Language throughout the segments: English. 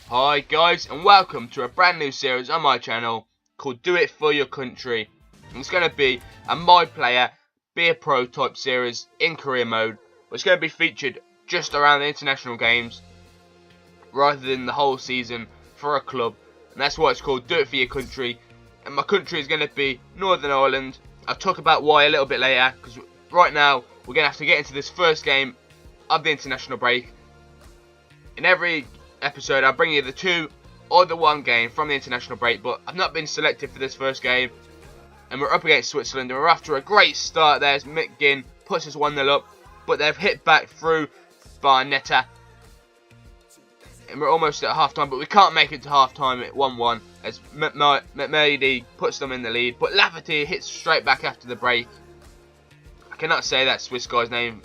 Hi guys, and welcome to a brand new series on my channel called Do It For Your Country. And it's going to be a My Player, Be a Pro type series in career mode, which is going to be featured just around the international games rather than the whole season for a club. And that's why it's called Do It For Your Country. And my country is going to be Northern Ireland. I'll talk about why a little bit later, because right now we're going to have to get into this first game of the international break. In every episode I'll bring you the two or the one game from the international break, but I've not been selected for this first game, and we're up against Switzerland, and we're after a great start there as Mick Ginn puts us 1-0 up, but they've hit back through Barnetta, and we're almost at half time, but we can't make it to half time at 1-1 as McMurdy puts them in the lead, but Lafferty hits straight back after the break. I cannot say that Swiss guy's name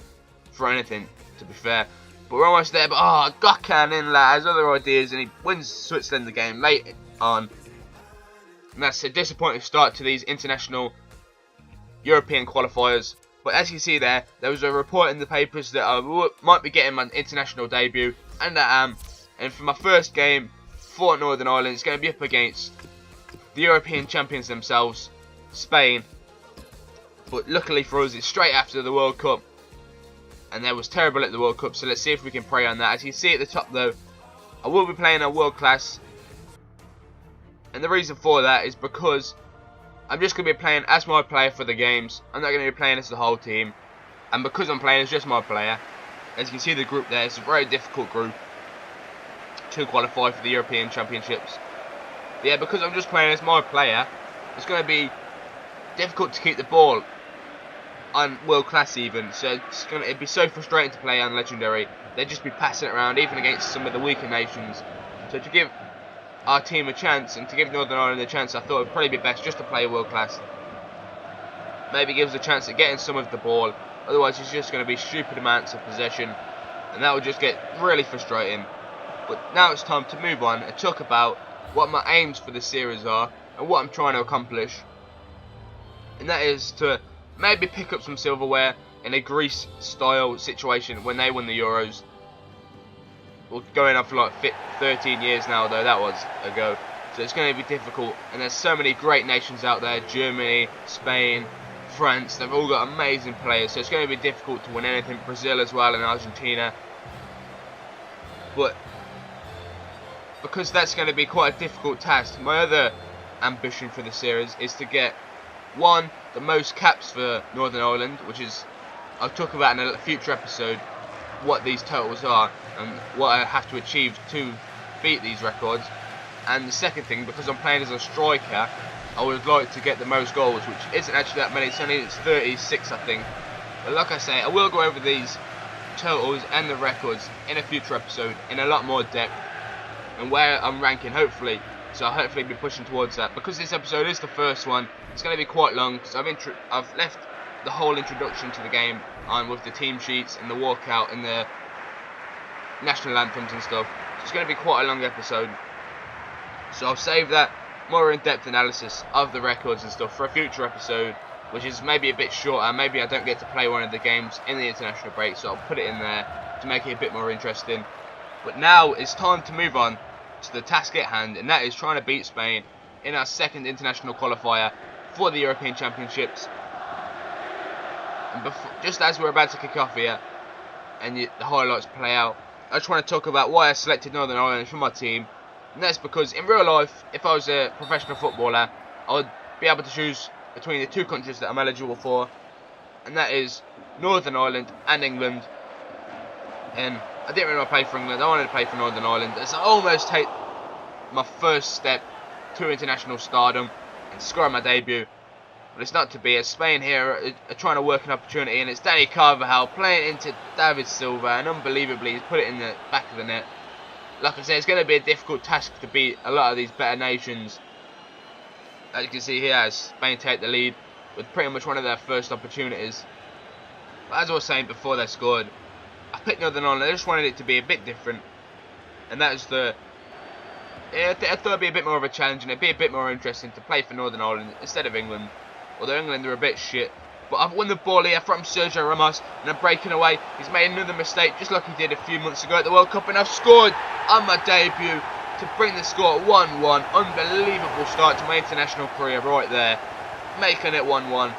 for anything, to be fair. But we're almost there, but Gökhan has other ideas, and he wins Switzerland the game late on. And that's a disappointing start to these international European qualifiers. But as you see there was a report in the papers that I might be getting my international debut, and I am. And for my first game for Northern Ireland, it's going to be up against the European champions themselves, Spain. But luckily for us, it's straight after the World Cup. And that was terrible at the World Cup, so let's see if we can prey on that. As you see at the top though, I will be playing a world class, and the reason for that is because I'm just going to be playing as my player for the games. I'm not going to be playing as the whole team, and because I'm playing as just my player, as you can see the group there, it's a very difficult group to qualify for the European Championships. But yeah, because I'm just playing as my player, it's going to be difficult to keep the ball on world class even, so it'd be so frustrating to play on legendary. They'd just be passing it around even against some of the weaker nations. So to give our team a chance, and to give Northern Ireland a chance, I thought it would probably be best just to play world class. Maybe gives a chance at getting some of the ball, otherwise it's just going to be stupid amounts of possession, and that would just get really frustrating. But now it's time to move on and talk about what my aims for this series are and what I'm trying to accomplish. And that is to maybe pick up some silverware in a Greece style situation when they won the Euros. Well, going on for like 13 years now though, that was ago. So it's going to be difficult, and there's so many great nations out there, Germany, Spain, France, they've all got amazing players, so it's going to be difficult to win anything. Brazil as well, and Argentina. But because that's going to be quite a difficult task, my other ambition for the series is to get the most caps for Northern Ireland, which is, I'll talk about in a future episode what these totals are and what I have to achieve to beat these records. And the second thing, because I'm playing as a striker, I would like to get the most goals, which isn't actually that many. It's 36 I think. But like I say, I will go over these totals and the records in a future episode in a lot more depth, and where I'm ranking hopefully. So I'll hopefully be pushing towards that. Because this episode is the first one, it's going to be quite long, because I've left the whole introduction to the game on with the team sheets and the walkout and the national anthems and stuff. So it's going to be quite a long episode. So I'll save that more in-depth analysis of the records and stuff for a future episode, which is maybe a bit shorter. Maybe I don't get to play one of the games in the international break, so I'll put it in there to make it a bit more interesting. But now it's time to move on to the task at hand, and that is trying to beat Spain in our second international qualifier for the European Championships. And just as we're about to kick off here and the highlights play out, I just want to talk about why I selected Northern Ireland for my team. And that's because in real life, if I was a professional footballer, I would be able to choose between the two countries that I'm eligible for, and that is Northern Ireland and England. And I didn't really want to play for England, I wanted to play for Northern Ireland, as I almost take my first step to international stardom and score my debut. But it's not to be, as Spain here are trying to work an opportunity, and it's Danny Carvajal playing into David Silva, and unbelievably he's put it in the back of the net. Like I said, it's going to be a difficult task to beat a lot of these better nations. As you can see here, as Spain take the lead with pretty much one of their first opportunities. But as I was saying before they scored, I picked Northern Ireland. I just wanted it to be a bit different, and that is I thought it'd be a bit more of a challenge, and it'd be a bit more interesting to play for Northern Ireland instead of England. Although England are a bit shit. But I've won the ball here from Sergio Ramos, and I'm breaking away. He's made another mistake, just like he did a few months ago at the World Cup, and I've scored on my debut to to bring the score 1-1. Unbelievable start to my international career right there. Making it 1-1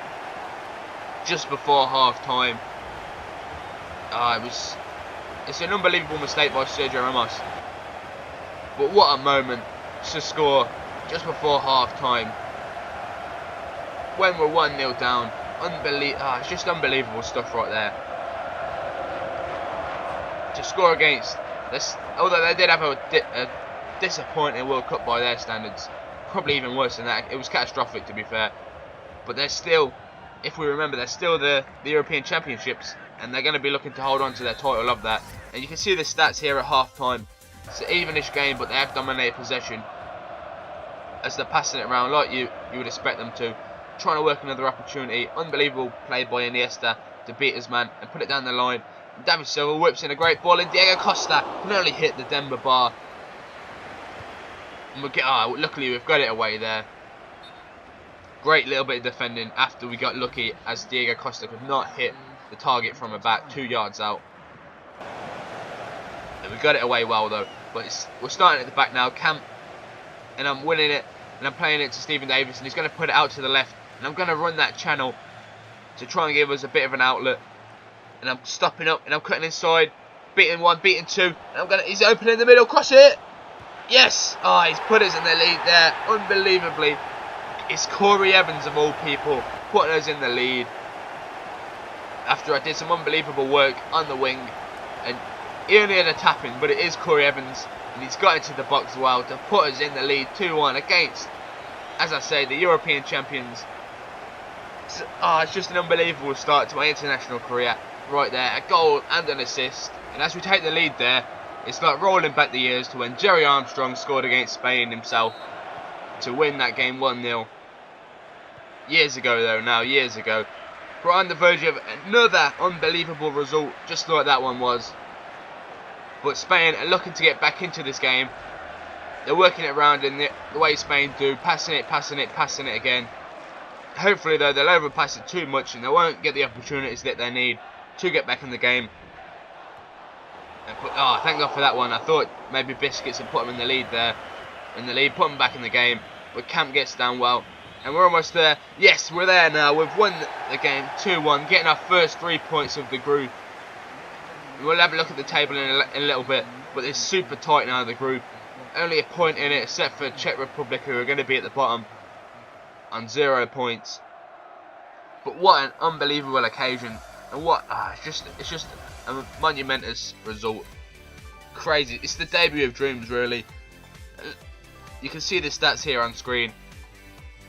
just before half time. It's an unbelievable mistake by Sergio Ramos. But what a moment to score just before half time. When we're 1-0 down. It's just unbelievable stuff right there. To score against this, although they did have a disappointing World Cup by their standards, probably even worse than that. It was catastrophic, to be fair. But they're still, if we remember, they're still the European Championships, and they're going to be looking to hold on to their title of that. And you can see the stats here at half time. It's an evenish game, but they have dominated possession as they're passing it around like you would expect them to. Trying to work another opportunity. Unbelievable play by Iniesta to beat his man and put it down the line. David Silva whips in a great ball, and Diego Costa can only hit the Denver bar. And luckily we've got it away there. Great little bit of defending after we got lucky, as Diego Costa could not hit the target from about 2 yards out. And we got it away well though. But we're starting at the back now. Camp, and I'm winning it, and I'm playing it to Stephen Davis, and he's going to put it out to the left. And I'm going to run that channel to try and give us a bit of an outlet. And I'm stopping up, and I'm cutting inside. Beating one, beating two. And he's open in the middle. Cross it! Yes! He's put us in the lead there. Unbelievably. It's Corey Evans, of all people, putting us in the lead. After I did some unbelievable work on the wing. And he only had a tap in, but it is Corey Evans. And he's got into the box well to put us in the lead 2-1 against, as I say, the European champions. It's just an unbelievable start to my international career right there. A goal and an assist. And as we take the lead there, it's like rolling back the years to when Jerry Armstrong scored against Spain himself to win that game 1-0. Years ago though, now years ago. We're on the verge of another unbelievable result, just like that one was. But Spain are looking to get back into this game. They're working it around in the way Spain do, passing it again. Hopefully though, they'll overpass it too much and they won't get the opportunities that they need to get back in the game. Thank God for that one. I thought maybe Biscuits had put them in the lead there. Put them back in the game. But Camp gets down well. And we're almost there. Yes, we're there now. We've won the game 2-1, getting our first 3 points of the group. We'll have a look at the table in a little bit. But it's super tight now, the group. Only a point in it, except for Czech Republic, who are going to be at the bottom on 0 points. But what an unbelievable occasion. And it's just a monumentous result. Crazy. It's the debut of dreams, really. You can see the stats here on screen.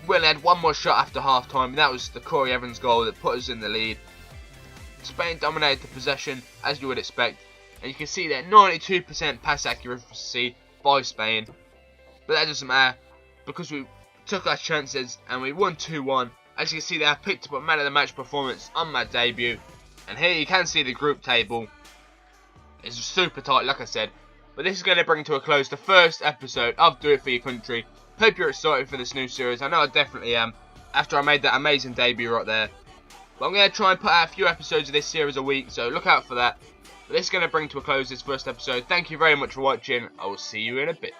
We only had one more shot after half time, and that was the Corey Evans goal that put us in the lead. Spain dominated the possession, as you would expect. And you can see there 92% pass accuracy by Spain. But that doesn't matter, because we took our chances and we won 2-1. As you can see there, I picked up a man of the match performance on my debut. And here you can see the group table. It's super tight, like I said. But this is going to bring to a close the first episode of Do It For Your Country. Hope you're excited for this new series. I know I definitely am, after I made that amazing debut right there. But I'm going to try and put out a few episodes of this series a week, so look out for that. But this is going to bring to a close this first episode. Thank you very much for watching. I will see you in a bit.